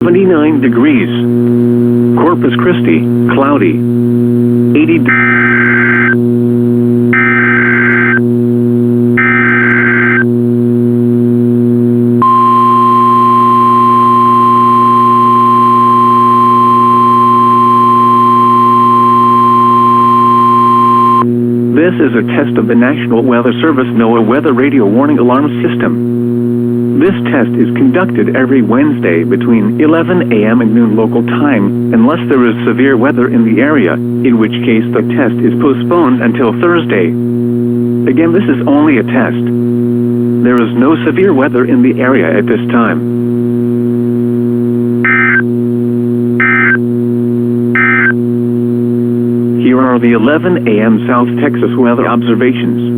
79 degrees. Corpus Christi, cloudy. 80 This is a test of the National Weather Service NOAA Weather Radio Warning Alarm System. This test is conducted every Wednesday between 11 a.m. and noon local time, unless there is severe weather in the area, in which case the test is postponed until Thursday. Again, this is only a test. There is no severe weather in the area at this time. Here are the 11 a.m. South Texas weather observations.